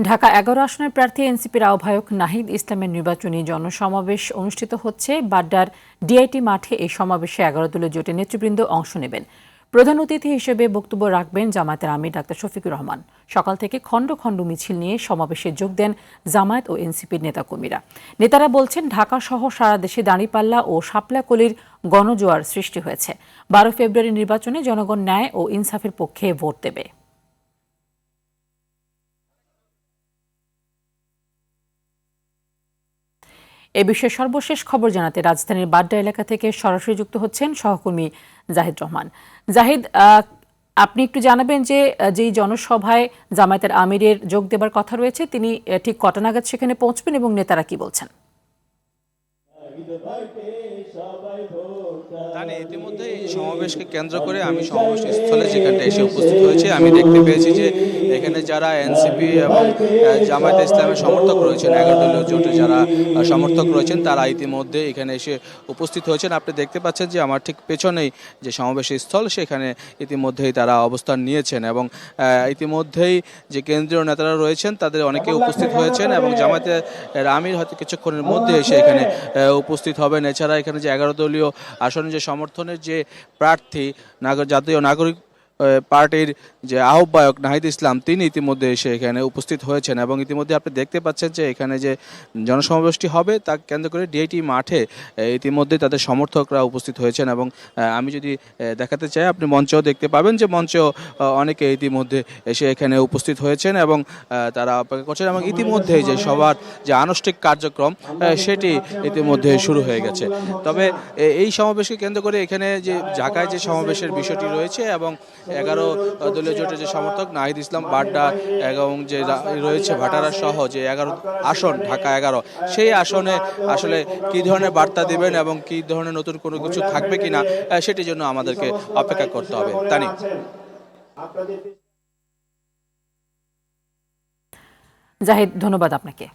ঢাকা ১১ আসনের প্রার্থী এনসিপির আহ্বায়ক নাহিদ ইসলামের নির্বাচনী জনসমাবেশ অনুষ্ঠিত হচ্ছে। বাড্ডার ডিআইটি মাঠে এই সমাবেশে ১১ দলীয় জোটের নেতৃবৃন্দ অংশ নেবেন। প্রধান অতিথি হিসেবে বক্তব্য রাখবেন জামায়াতের আমির ডাক্তার শফিকুর রহমান। সকাল থেকে খণ্ড খণ্ড মিছিল নিয়ে সমাবেশে যোগ দেন জামায়াত ও এনসিপির নেতাকর্মীরা। নেতারা বলছেন, ঢাকা সহ সারা দেশে দাঁড়িপাল্লা ও শাপলাকলির গণজোয়ার সৃষ্টি হয়েছে। ১২ ফেব্রুয়ারি নির্বাচনে জনগণ ন্যায় ও ইনসাফের পক্ষে ভোট দেবে। এ বিষয়ে সর্বশেষ খবর জানাতে রাজধানীর বাড্ডা এলাকা থেকে সরাসরি যুক্ত হচ্ছেন সহকর্মী জাহিদ রহমান। জাহিদ, আপনি একটু জানাবেন যে যেই জনসভায় জামায়াতের আমিরের যোগ দেবার কথা রয়েছে, তিনি ঠিক কটা নাগাদ সেখানে পৌঁছবেন এবং নেতারা কি বলছেন? ইতিমধ্যে এই সমাবেশকে কেন্দ্র করে আমি সমাবেশ স্থলে যেখানটা এসে উপস্থিত হয়েছি, আমি দেখতে পেয়েছি যে এখানে যারা এনসিপি এবং জামায়াতে ইসলামের সমর্থক রয়েছেন, ১১ দলীয় জোটে যারা সমর্থক রয়েছেন, তারা ইতিমধ্যে এখানে এসে উপস্থিত হয়েছেন। আপনি দেখতে পাচ্ছেন যে আমার ঠিক পেছনেই যে সমাবেশের স্থল, সেখানে ইতিমধ্যেই তারা অবস্থান নিয়েছেন এবং ইতিমধ্যেই যে কেন্দ্রীয় নেতারা রয়েছেন তাদের অনেকে উপস্থিত হয়েছেন এবং জামায়াতের আমির হয়তো কিছুক্ষণের মধ্যে এসে এখানে উপস্থিত হবেন। এছাড়া এখানে যে ১১ দলীয় আসনে যে সমর্থনের যে প্রার্থী জাতীয় নাগরিক পার্টির যে আহ্বায়ক নাহিদ ইসলাম, তিনি ইতিমধ্যে এসে এখানে উপস্থিত হয়েছেন এবং ইতিমধ্যে আপনি দেখতে পাচ্ছেন যে এখানে যে জনসমাবেশটি হবে তা কেন্দ্র করে ডিআইটি মাঠে ইতিমধ্যে তাদের সমর্থকরা উপস্থিত হয়েছেন এবং আমি যদি দেখাতে চাই, আপনি মঞ্চেও দেখতে পাবেন যে মঞ্চেও অনেকে ইতিমধ্যে এসে এখানে উপস্থিত হয়েছেন এবং তারা অপেক্ষা করছেন এবং ইতিমধ্যেই যে সবার যে আনুষ্ঠানিক কার্যক্রম সেটি ইতিমধ্যে শুরু হয়ে গেছে। তবে এই সমাবেশকে কেন্দ্র করে এখানে যে ঢাকায় যে সমাবেশের বিষয়টি রয়েছে এবং ১১ দলীয় জোটের যে সমর্থক নাহিদ ইসলাম বাড্ডা এবং যে রয়েছে ভাটারা সহ যে ১১ আসন, ঢাকা ১১, সেই আসনে আসলে কী ধরনের বার্তা দিবেন এবং কী ধরনের নতুন কোনো কিছু থাকবে কিনা সেটির জন্য আমাদেরকে অপেক্ষা করতে হবে। তানি, জাহিদ, ধন্যবাদ আপনাকে।